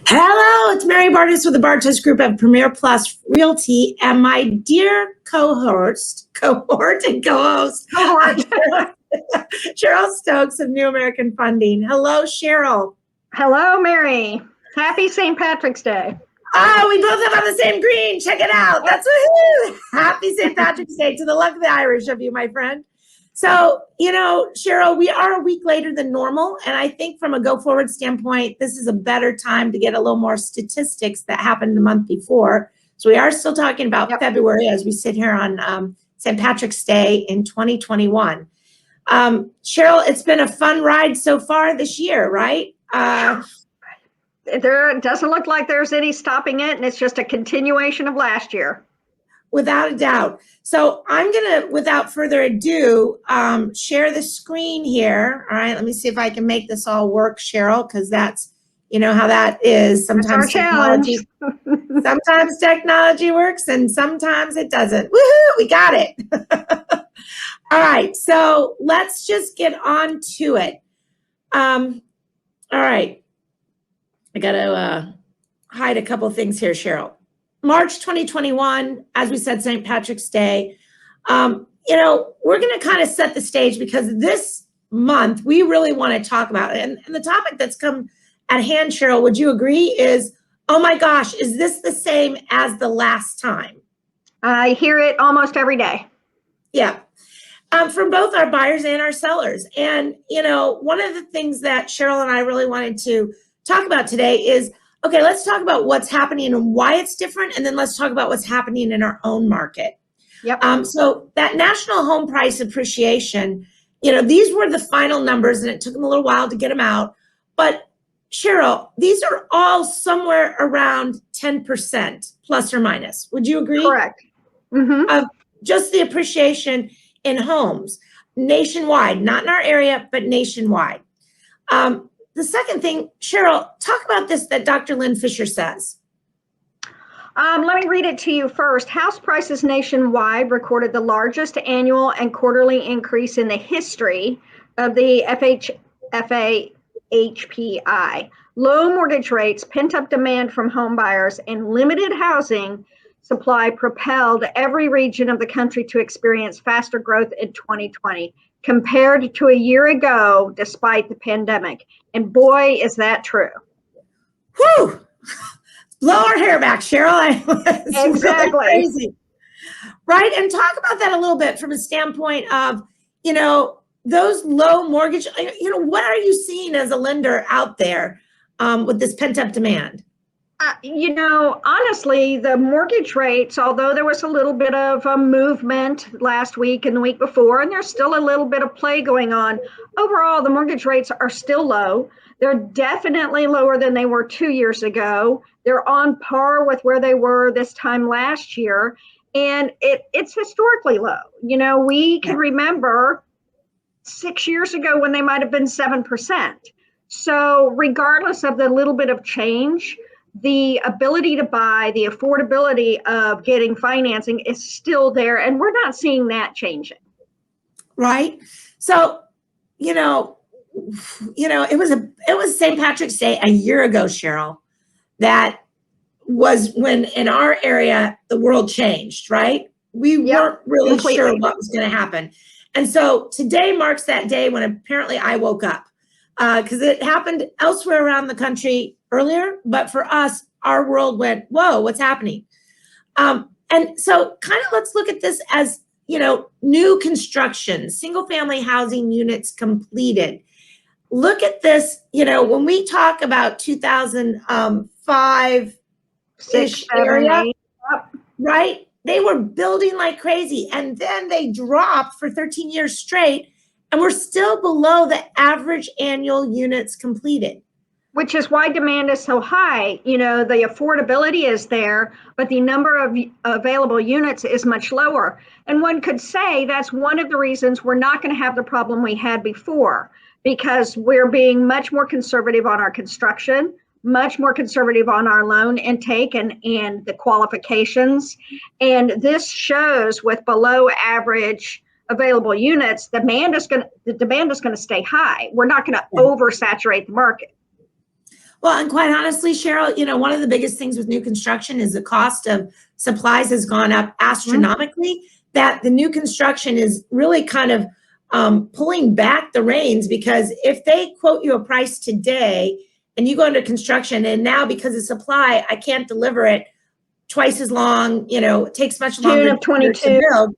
Hello, it's Mary Bartos with the Bartos Group of Premier Plus Realty, and my dear cohort, Cheryl Stokes of New American Funding. Hello, Cheryl. Hello, Mary. Happy St. Patrick's Day. Oh, we both have on the same green. Check it out. That's woohoo. Happy St. Patrick's Day to the luck of the Irish of you, my friend. So, Cheryl, we are a week later than normal. And I think from a go forward standpoint, this is a better time to get a little more statistics that happened the month before. So we are still talking about February as we sit here on St. Patrick's Day in 2021. Cheryl, it's been a fun ride so far this year, right? There doesn't look like there's any stopping it, and it's just a continuation of last year. Without a doubt. So I'm going to, without further ado, share the screen here. All right, let me see if I can make this all work, Cheryl, because that's, how that is. Sometimes technology works and sometimes it doesn't. Woohoo, we got it. All right, so let's just get on to it. All right. I got to hide a couple things here, Cheryl. March 2021, as we said, St. Patrick's Day. We're going to kind of set the stage because this month we really want to talk about it. And the topic that's come at hand, Cheryl, would you agree, is, oh my gosh, is this the same as the last time? I hear it almost every day. Yeah. From both our buyers and our sellers. And, one of the things that Cheryl and I really wanted to talk about today is, okay, let's talk about what's happening and why it's different, and then let's talk about what's happening in our own market. Yep. So that national home price appreciation, these were the final numbers, and it took them a little while to get them out. But Cheryl, these are all somewhere around 10% plus or minus. Would you agree? Correct. Mm-hmm. Of just the appreciation in homes nationwide, not in our area, but nationwide. The second thing, Cheryl, talk about this that Dr. Lynn Fisher says. Let me read it to you first. House prices nationwide recorded the largest annual and quarterly increase in the history of the FHFA-HPI. Low mortgage rates, pent-up demand from home buyers, and limited housing supply propelled every region of the country to experience faster growth in 2020 compared to a year ago, despite the pandemic. And boy, is that true. Whew! Blow our hair back, Cheryl. Exactly. Really crazy. Right? And talk about that a little bit from a standpoint of, those low mortgage, what are you seeing as a lender out there with this pent-up demand? Honestly, the mortgage rates, although there was a little bit of a movement last week and the week before, and there's still a little bit of play going on, overall, the mortgage rates are still low. They're definitely lower than they were 2 years ago. They're on par with where they were this time last year, and it's historically low. We can remember 6 years ago when they might have been 7%. So regardless of the little bit of change, the ability to buy, the affordability of getting financing is still there, and we're not seeing that changing. Right. So, it was St. Patrick's Day a year ago, Cheryl, that was when in our area the world changed, right? We weren't really sure what was going to happen. And so today marks that day when apparently I woke up, because it happened elsewhere around the country earlier, but for us, our world went, whoa, what's happening? And so kind of let's look at this as, new construction, single family housing units completed. Look at this, when we talk about 2005-ish area, right? They were building like crazy, and then they dropped for 13 years straight, and we're still below the average annual units completed. Which is why demand is so high. The affordability is there, but the number of available units is much lower. And one could say that's one of the reasons we're not going to have the problem we had before, because we're being much more conservative on our construction, much more conservative on our loan intake and the qualifications. And this shows with below average available units, the demand is going to stay high. We're not going to oversaturate the market. Well, and quite honestly, Cheryl, one of the biggest things with new construction is the cost of supplies has gone up astronomically, that the new construction is really kind of pulling back the reins, because if they quote you a price today and you go into construction and now because of supply, I can't deliver it twice as long, it takes much longer June of 22. to build.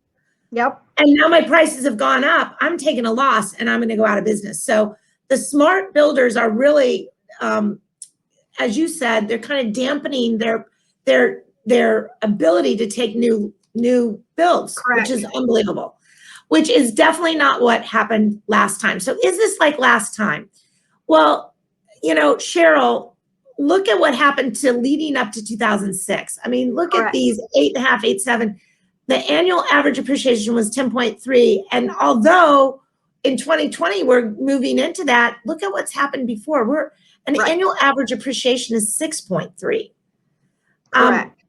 Yep. And now my prices have gone up. I'm taking a loss and I'm going to go out of business. So the smart builders are really, as you said, they're kind of dampening their ability to take new builds, Correct. which is unbelievable, which is definitely not what happened last time. So is this like last time? Well, Cheryl, look at what happened to leading up to 2006. I mean, look Correct. at these 8.5, 8.7. The annual average appreciation was 10.3. And although in 2020, we're moving into that, look at what's happened before. Annual average appreciation is 6.3. Correct.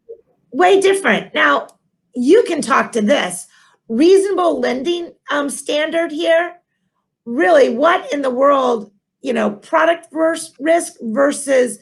Way different. Now, you can talk to this. Reasonable lending standard here. Really, what in the world, product risk versus,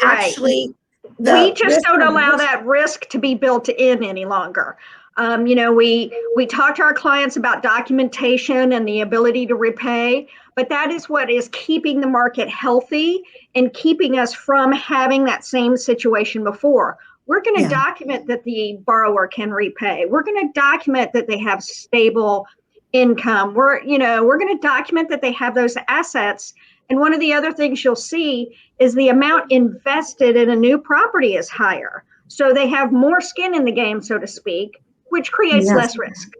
actually we just don't allow that risk to be built in any longer. We talk to our clients about documentation and the ability to repay, but that is what is keeping the market healthy and keeping us from having that same situation before. We're going to document that the borrower can repay. We're going to document that they have stable income. We're going to document that they have those assets. And one of the other things you'll see is the amount invested in a new property is higher. So they have more skin in the game, so to speak, which creates less risk.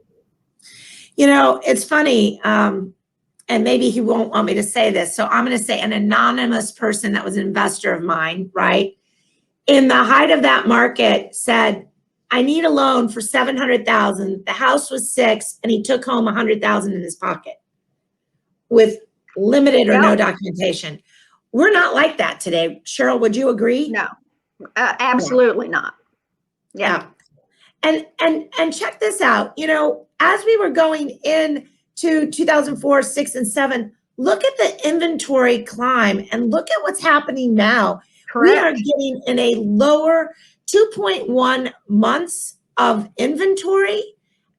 It's funny, and maybe he won't want me to say this, so I'm going to say an anonymous person that was an investor of mine, right? In the height of that market said, I need a loan for $700,000. The house was $6 million, and he took home $100,000 in his pocket with limited or no documentation. We're not like that today. Cheryl, would you agree? No, absolutely not. Yeah. And check this out. As we were going into 2004, 6, and 7, look at the inventory climb and look at what's happening now. Correct. We are getting in a lower 2.1 months of inventory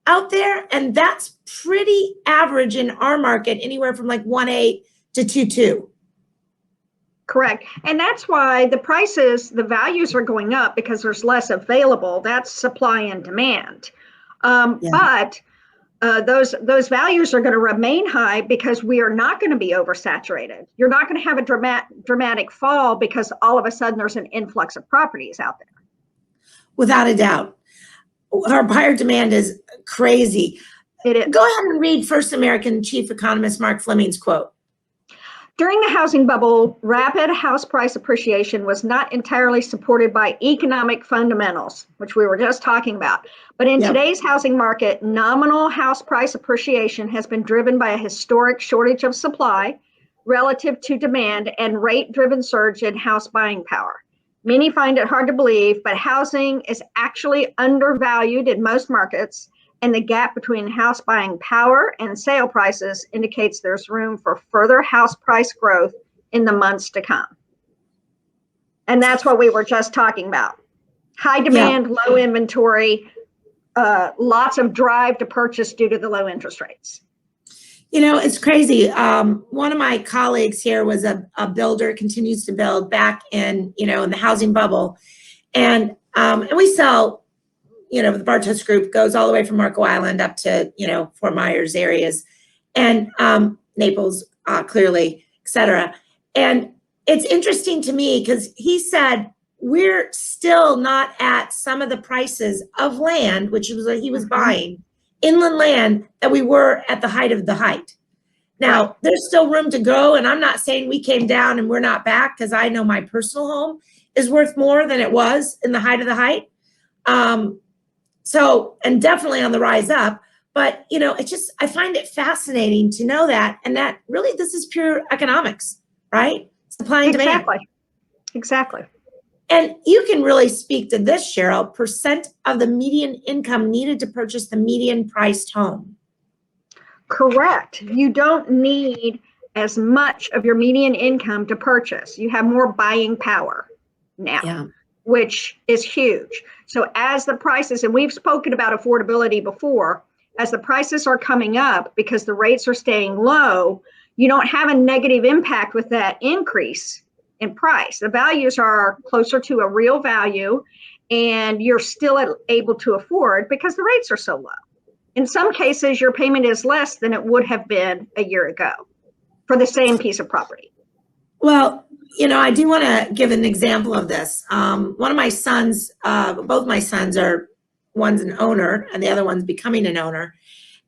out there, and that's pretty average in our market, anywhere from like 1.8 to 2.2. Correct. And that's why the values are going up, because there's less available. That's supply and demand. But those values are going to remain high because we are not going to be oversaturated. You're not going to have a dramatic fall because all of a sudden there's an influx of properties out there. Without a doubt. Our buyer demand is crazy. It is. Go ahead and read First American Chief Economist Mark Fleming's quote. During the housing bubble, rapid house price appreciation was not entirely supported by economic fundamentals, which we were just talking about. But in today's housing market, nominal house price appreciation has been driven by a historic shortage of supply relative to demand and rate-driven surge in house buying power. Many find it hard to believe, but housing is actually undervalued in most markets, and the gap between house buying power and sale prices indicates there's room for further house price growth in the months to come. And that's what we were just talking about. High demand, low inventory, lots of drive to purchase due to the low interest rates. It's crazy. One of my colleagues here was a builder, continues to build back in the housing bubble. And we sell, the Bartos Group goes all the way from Marco Island up to, Fort Myers areas and Naples, clearly, et cetera. And it's interesting to me because he said, we're still not at some of the prices of land, which was what he was buying, inland land, that we were at the height of the height. Now, there's still room to go, and I'm not saying we came down and we're not back, because I know my personal home is worth more than it was in the height of the height. And definitely on the rise up. But, it's just, I find it fascinating to know that, and that really this is pure economics, right? Supply and demand. Exactly. And you can really speak to this, Cheryl, percent of the median income needed to purchase the median priced home. Correct. You don't need as much of your median income to purchase. You have more buying power now, which is huge. So as the prices, and we've spoken about affordability before, as the prices are coming up because the rates are staying low, you don't have a negative impact with that increase in price. The values are closer to a real value, and you're still able to afford because the rates are so low. In some cases, your payment is less than it would have been a year ago for the same piece of property. Well, I do want to give an example of this. One of my sons, both my sons are, one's an owner and the other one's becoming an owner.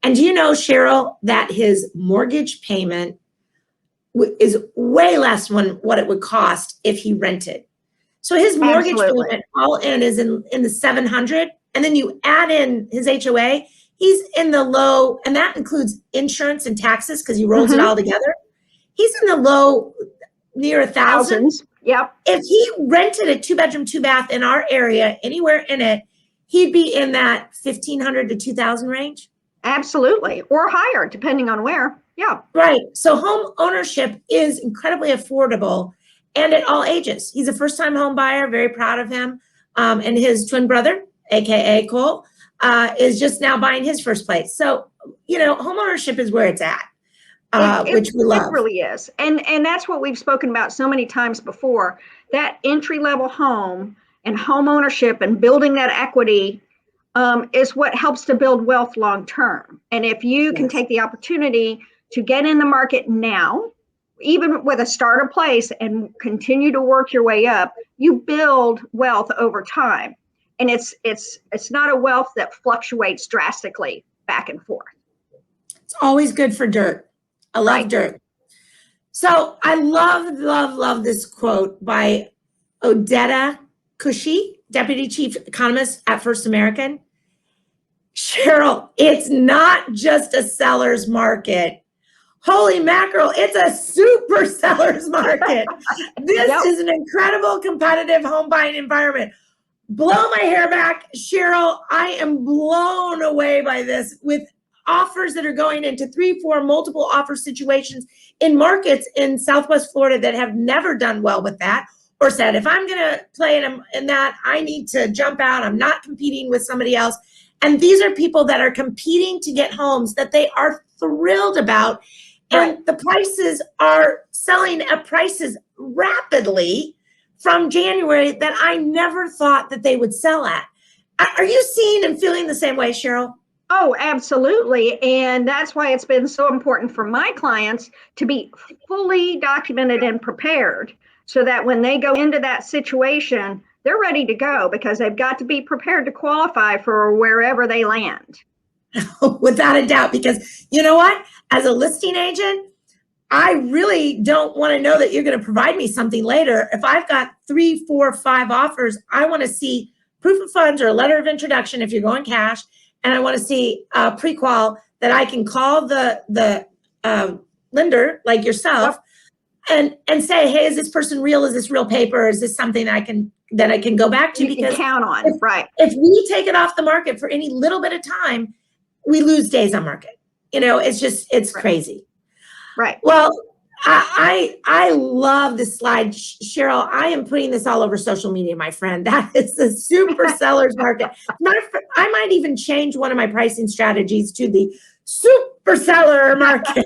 And do you know, Cheryl, that his mortgage payment is way less than what it would cost if he rented. So his mortgage payment all in is in the 700, and then you add in his HOA, he's in the low, and that includes insurance and taxes because he rolls it all together. He's in the low, near 1,000. Yep. If he rented a 2-bedroom, 2-bath in our area, anywhere in it, he'd be in that 1,500 to 2,000 range. Absolutely, or higher, depending on where. Yeah. Right. So home ownership is incredibly affordable and at all ages. He's a first-time home buyer, very proud of him. And his twin brother, AKA Cole, is just now buying his first place. So, home ownership is where it's at, which we love. It really is. And that's what we've spoken about so many times before, that entry-level home and home ownership and building that equity is what helps to build wealth long-term. And if you can take the opportunity to get in the market now, even with a starter place, and continue to work your way up, you build wealth over time. And it's not a wealth that fluctuates drastically back and forth. It's always good for dirt. I love dirt. So I love this quote by Odetta Cushy, Deputy Chief Economist at First American. Cheryl, it's not just a seller's market. Holy mackerel, it's a super seller's market. This is an incredible competitive home buying environment. Blow my hair back, Cheryl. I am blown away by this, with offers that are going into 3, 4 multiple offer situations in markets in Southwest Florida that have never done well with that, or said, if I'm going to play in that, I need to jump out. I'm not competing with somebody else. And these are people that are competing to get homes that they are thrilled about. And the prices are selling at prices rapidly from January that I never thought that they would sell at. Are you seeing and feeling the same way, Cheryl? Oh, absolutely. And that's why it's been so important for my clients to be fully documented and prepared, so that when they go into that situation, they're ready to go, because they've got to be prepared to qualify for wherever they land. Without a doubt, because you know what? As a listing agent, I really don't want to know that you're going to provide me something later. If I've got 3, 4, 5 offers, I want to see proof of funds or a letter of introduction if you're going cash, and I want to see a pre-qual that I can call the lender, like yourself, and say, hey, is this person real? Is this real paper? Is this something that I can go back to? You can count on, if we take it off the market for any little bit of time, we lose days on market. It's crazy. Right. Well, I love this slide, Cheryl. I am putting this all over social media, my friend. That is the super seller's market. I might even change one of my pricing strategies to the super seller market.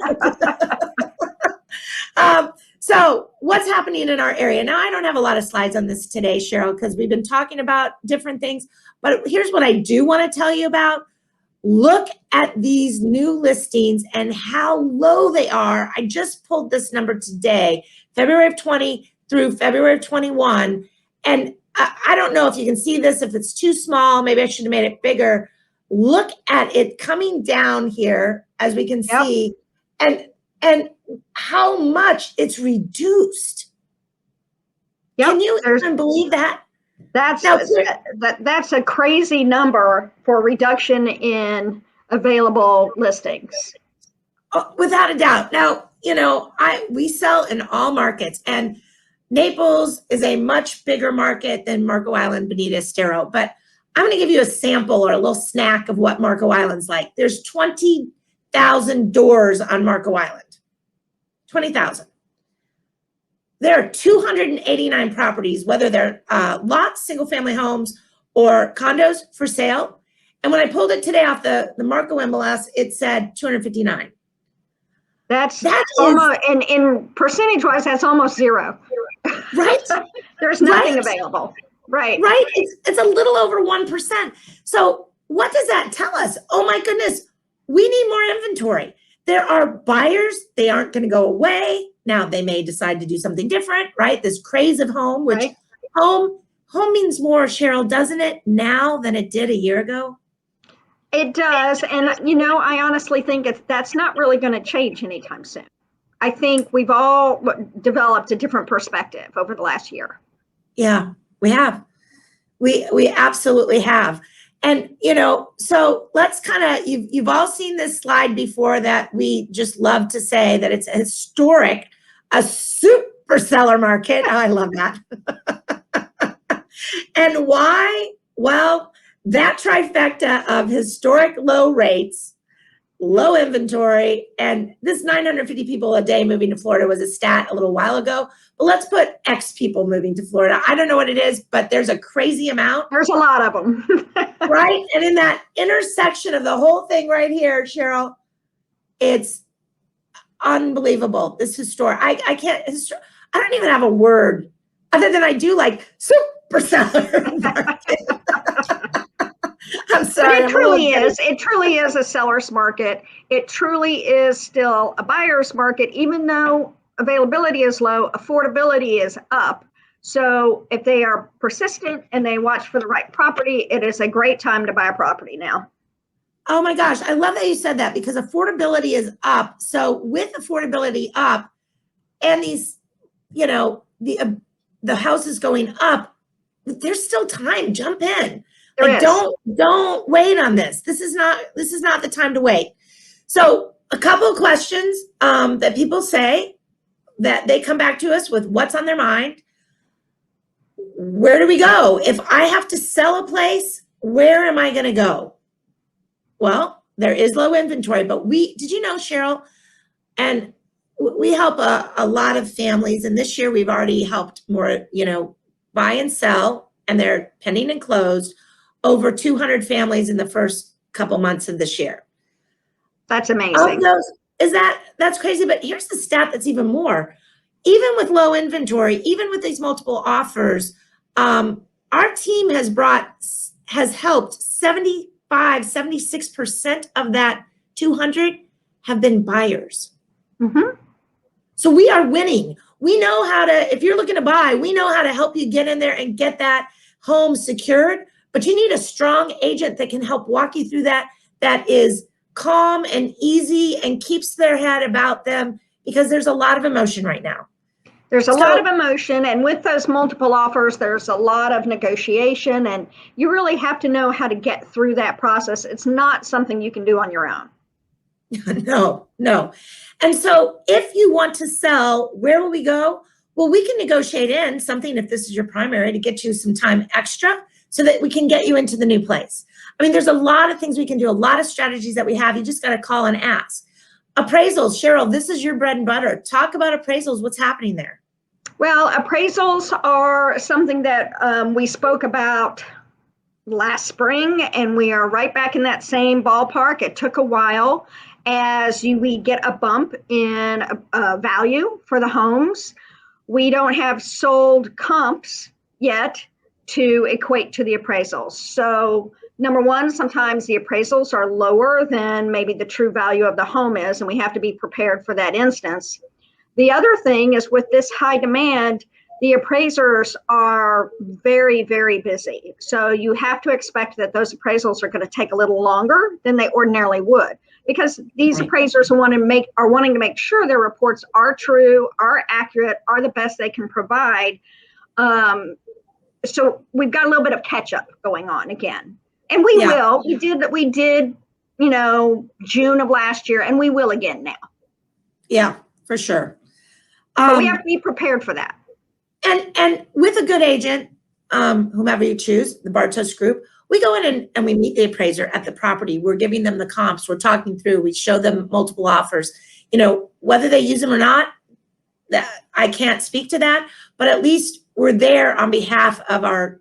So what's happening in our area? Now, I don't have a lot of slides on this today, Cheryl, because we've been talking about different things. But here's what I do want to tell you about. Look at these new listings and how low they are. I just pulled this number today, February of 20 through February of 21. And I don't know if you can see this, if it's too small, maybe I should have made it bigger. Look at it coming down here, as we can see, and how much it's reduced. Can you even believe that? That's a crazy number for reduction in available listings. Without a doubt. Now, we sell in all markets, and Naples is a much bigger market than Marco Island, Bonita, Estero. But I'm going to give you a sample or a little snack of what Marco Island's like. There's 20,000 doors on Marco Island. 20,000. There are 289 properties, whether they're lots, single family homes, or condos for sale. And when I pulled it today off the Marco MLS, it said 259. That almost, in percentage wise, that's almost zero. Right? There's nothing available. Right. Right. It's a little over 1%. So what does that tell us? Oh my goodness, we need more inventory. There are buyers, they aren't going to go away. Now they may decide to do something different, right? This craze of home, which home means more, Cheryl, doesn't it, now than it did a year ago? It does. And, I honestly think that's not really going to change anytime soon. I think we've all developed a different perspective over the last year. Yeah, we have. We absolutely have. And, so let's you've all seen this slide before that we just love to say that it's a super seller market. I love that. And why? Well, that trifecta of historic low rates, low inventory, and this 950 people a day moving to Florida was a stat a little while ago. But let's put X people moving to Florida. I don't know what it is, but there's a crazy amount. There's a lot of them. Right? And in that intersection of the whole thing right here, Cheryl, it's unbelievable. This historic, I don't even have a word other than I do like super seller market. I'm sorry. But it truly is a seller's market. It truly is still a buyer's market, even though availability is low, affordability is up. So if they are persistent and they watch for the right property, it is a great time to buy a property now. Oh my gosh, I love that you said that, because affordability is up. So with affordability up and these, the houses going up, there's still time. Jump in. Don't wait on this. This is not the time to wait. So a couple of questions that people say that they come back to us with what's on their mind. Where do we go? If I have to sell a place, where am I going to go? Well, there is low inventory, but did you know, Cheryl, and we help a lot of families, and this year we've already helped more, buy and sell, and they're pending and closed, over 200 families in the first couple months of this year. That's amazing. That's crazy, but here's the stat that's even more. Even with low inventory, even with these multiple offers, our team has helped 76% of that 200 have been buyers. Mm-hmm. So we are winning. We know how to, if you're looking to buy, we know how to help you get in there and get that home secured, but you need a strong agent that can help walk you through that is calm and easy and keeps their head about them, because there's a lot of emotion right now. There's a lot of emotion, and with those multiple offers, there's a lot of negotiation, and you really have to know how to get through that process. It's not something you can do on your own. No. And so if you want to sell, where will we go? Well, we can negotiate in something, if this is your primary, to get you some time extra so that we can get you into the new place. I mean, there's a lot of things we can do, a lot of strategies that we have. You just got to call and ask. Appraisals, Cheryl, this is your bread and butter. Talk about appraisals. What's happening there? Well, appraisals are something that we spoke about last spring, and we are right back in that same ballpark. It took a while as we get a bump in value for the homes. We don't have sold comps yet to equate to the appraisals. So number one, sometimes the appraisals are lower than maybe the true value of the home is, and we have to be prepared for that instance. The other thing is, with this high demand, the appraisers are very, very busy. So you have to expect that those appraisals are going to take a little longer than they ordinarily would, because these appraisers are wanting to make sure their reports are true, are accurate, are the best they can provide. So we've got a little bit of catch up going on again, and we will. We did, June of last year, and we will again now. Yeah, for sure. But we have to be prepared for that. And with a good agent, whomever you choose, the Bartos Group, we go in and we meet the appraiser at the property. We're giving them the comps. We're talking through. We show them multiple offers. Whether they use them or not, that I can't speak to that, but at least we're there on behalf of our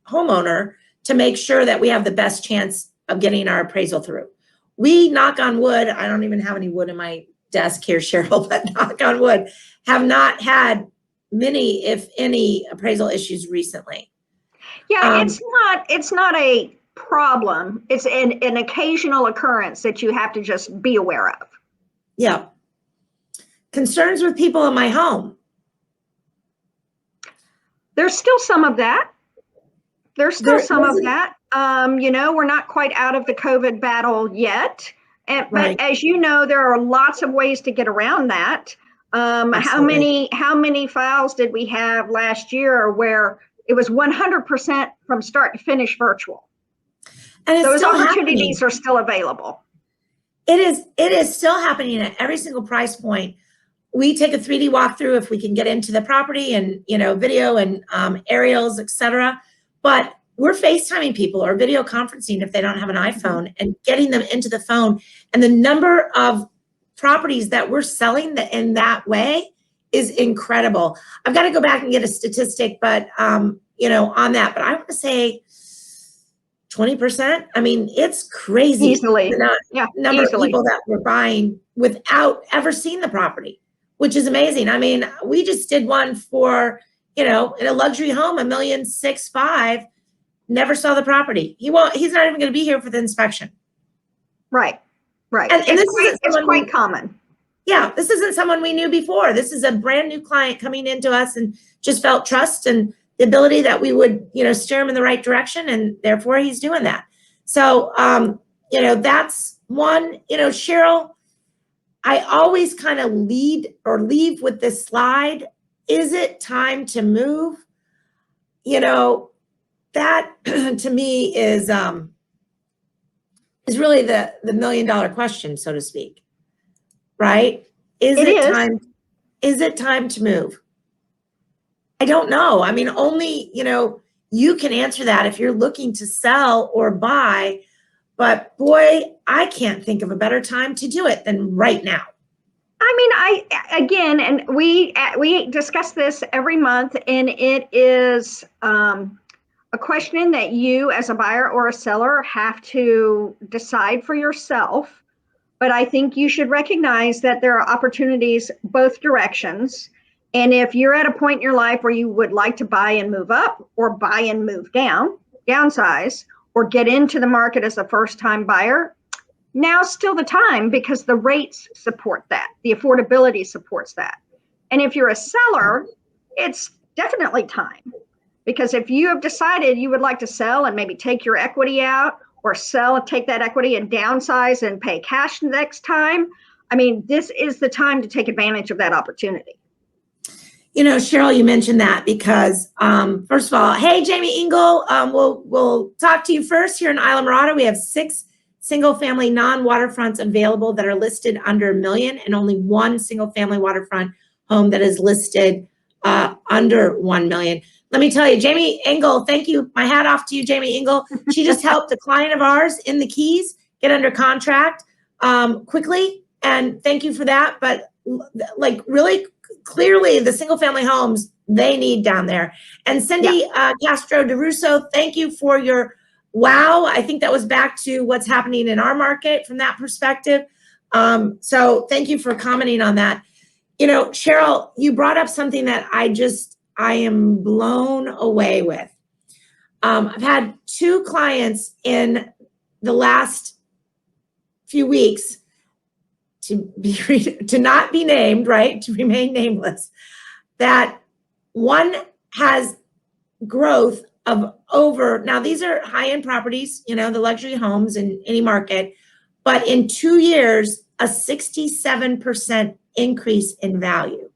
homeowner to make sure that we have the best chance of getting our appraisal through. We, knock on wood, I don't even have any wood in my desk here, Cheryl, but knock on wood, have not had many, if any, appraisal issues recently. Yeah, it's not a problem. It's an occasional occurrence that you have to just be aware of. Yeah. Concerns with people in my home. There's still some of that. There's still some of that. You know, we're not quite out of the COVID battle yet. But as you know, there are lots of ways to get around that. How many files did we have last year where it was 100% from start to finish virtual? And those opportunities are still available. It is still happening at every single price point. We take a 3D walkthrough if we can get into the property and, you know, video and aerials, etc. But we're FaceTiming people or video conferencing if they don't have an iPhone and getting them into the phone. And the number of properties that we're selling in that way is incredible. I've got to go back and get a statistic, but you know, on that. But I want to say 20%. I mean, it's crazy. Easily. The number of people that we're buying without ever seeing the property, which is amazing. I mean, we just did one for, you know, in a luxury home, $1,650,000. Never saw the property. He's not even going to be here for the inspection. Right. Right. And it's quite common. Yeah. This isn't someone we knew before. This is a brand new client coming into us and just felt trust and the ability that we would, you know, steer him in the right direction. And therefore he's doing that. So, you know, that's one. You know, Cheryl, I always kind of leave with this slide. Is it time to move? You know, that to me is really the $1 million question, so to speak, right? Is it time to move? I don't know. I mean, only, you know, you can answer that if you're looking to sell or buy, but boy, I can't think of a better time to do it than right now. I mean, and we discuss this every month, and it is a question that you as a buyer or a seller have to decide for yourself. But I think you should recognize that there are opportunities both directions. And if you're at a point in your life where you would like to buy and move up or buy and move down, downsize, or get into the market as a first-time buyer, now's still the time because the rates support that. The affordability supports that. And if you're a seller, it's definitely time. Because if you have decided you would like to sell and maybe take your equity out or sell and take that equity and downsize and pay cash next time, I mean, this is the time to take advantage of that opportunity. You know, Cheryl, you mentioned that because, first of all, hey, Jamie Engel, we'll talk to you first here in Isla Mirada. We have 6 single-family non-waterfronts available that are listed under $1 million and only 1 single-family waterfront home that is listed under $1 million. Let me tell you, Jamie Engel, thank you. My hat off to you, Jamie Engel. She just helped a client of ours in the Keys get under contract quickly, and thank you for that. But like really clearly, the single family homes they need down there. And Cindy Castro DeRusso, thank you for your wow. I think that was back to what's happening in our market from that perspective. So thank you for commenting on that. You know, Cheryl, you brought up something that I am blown away with. I've had 2 clients in the last few weeks to not be named, right? To remain nameless. That one has growth of over, now these are high-end properties, you know, the luxury homes in any market, but in 2 years, a 67% increase in value.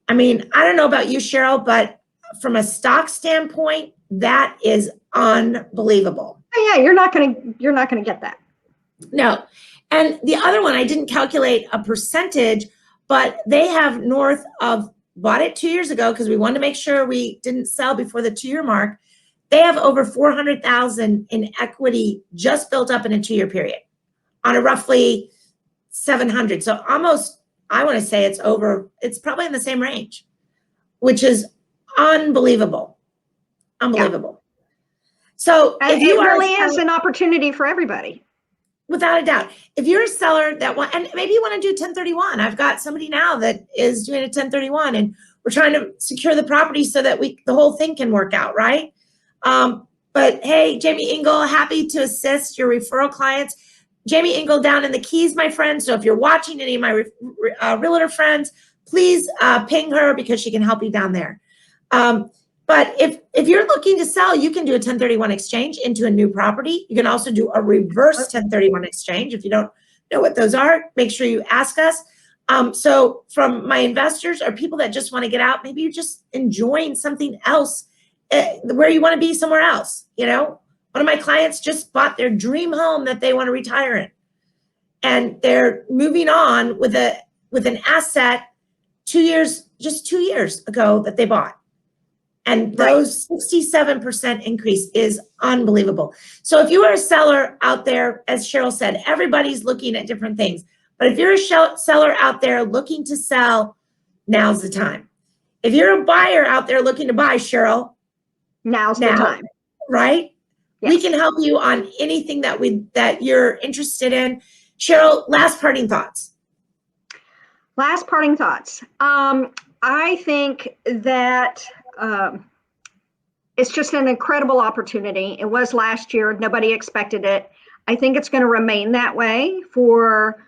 I mean, I don't know about you, Cheryl, but from a stock standpoint, that is unbelievable. Oh, yeah, you're not gonna get that. No. And the other one, I didn't calculate a percentage, but they have north of, bought it 2 years ago because we wanted to make sure we didn't sell before the 2-year mark. They have over 400,000 in equity just built up in a 2-year period on a roughly 700. So almost I want to say it's probably in the same range, which is unbelievable. Unbelievable. So if you it really is an opportunity for everybody. Without a doubt. If you're a seller that want, and maybe you want to do 1031, I've got somebody now that is doing a 1031 and we're trying to secure the property so that the whole thing can work out, right? But hey, Jamie Engel, happy to assist your referral clients. Jamie Engel down in the Keys, my friend. So if you're watching any of my realtor friends, please ping her because she can help you down there. But if you're looking to sell, you can do a 1031 exchange into a new property. You can also do a reverse 1031 exchange. If you don't know what those are, make sure you ask us. So from my investors or people that just want to get out, maybe you're just enjoying something else where you want to be somewhere else. You know, one of my clients just bought their dream home that they want to retire in. And they're moving on with an asset just 2 years ago that they bought. And those 67% increase is unbelievable. So if you are a seller out there, as Cheryl said, everybody's looking at different things. But if you're a seller out there looking to sell, now's the time. If you're a buyer out there looking to buy, Cheryl, now's the time. Right? Yes. We can help you on anything that you're interested in. Cheryl, last parting thoughts. Last parting thoughts. I think that it's just an incredible opportunity. It was last year. Nobody expected it. I think it's going to remain that way for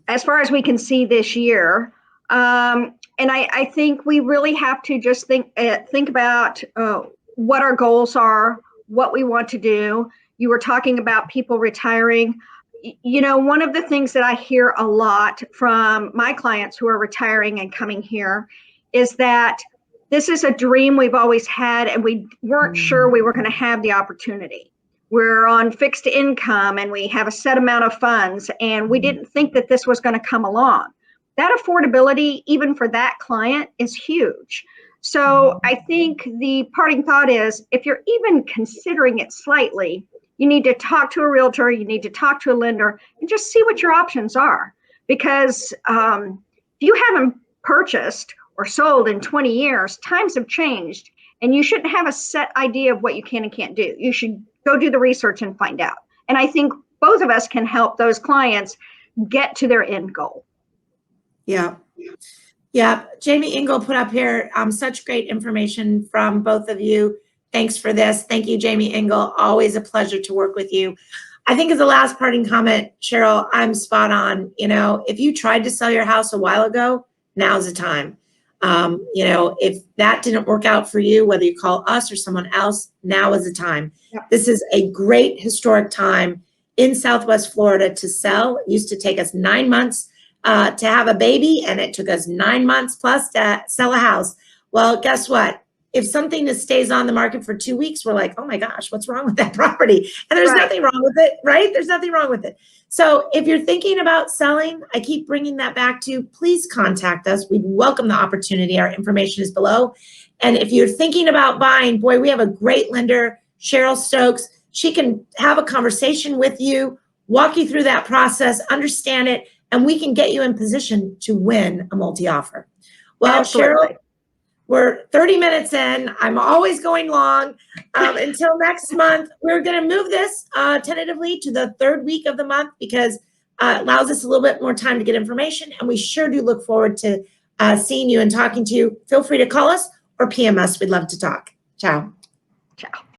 as far as we can see this year. And I think we really have to just think about what our goals are, what we want to do. You were talking about people retiring. You know, one of the things that I hear a lot from my clients who are retiring and coming here is that this is a dream we've always had, and we weren't sure we were going to have the opportunity. We're on fixed income and we have a set amount of funds, and we didn't think that this was going to come along. That affordability, even for that client, is huge. So I think the parting thought is, if you're even considering it slightly, you need to talk to a realtor, you need to talk to a lender, and just see what your options are. Because if you haven't purchased or sold in 20 years, times have changed, and you shouldn't have a set idea of what you can and can't do. You should go do the research and find out. And I think both of us can help those clients get to their end goal. Yeah. Yeah. Jamie Engel put up here such great information from both of you. Thanks for this. Thank you, Jamie Engel. Always a pleasure to work with you. I think as the last parting comment, Cheryl, I'm spot on. You know, if you tried to sell your house a while ago, now's the time. You know, if that didn't work out for you, whether you call us or someone else, now is the time. Yep. This is a great historic time in Southwest Florida to sell. It used to take us 9 months to have a baby, and it took us 9 months plus to sell a house. Well, guess what? If something that stays on the market for 2 weeks, we're like, oh my gosh, what's wrong with that property? And there's nothing wrong with it, right? There's nothing wrong with it. So if you're thinking about selling, I keep bringing that back to, please contact us. We'd welcome the opportunity. Our information is below. And if you're thinking about buying, boy, we have a great lender, Cheryl Stokes. She can have a conversation with you, walk you through that process, understand it, and we can get you in position to win a multi-offer. Well, absolutely. Cheryl, we're 30 minutes in. I'm always going long. Until next month, we're going to move this tentatively to the third week of the month because it allows us a little bit more time to get information. And we sure do look forward to seeing you and talking to you. Feel free to call us or PM us. We'd love to talk. Ciao. Ciao.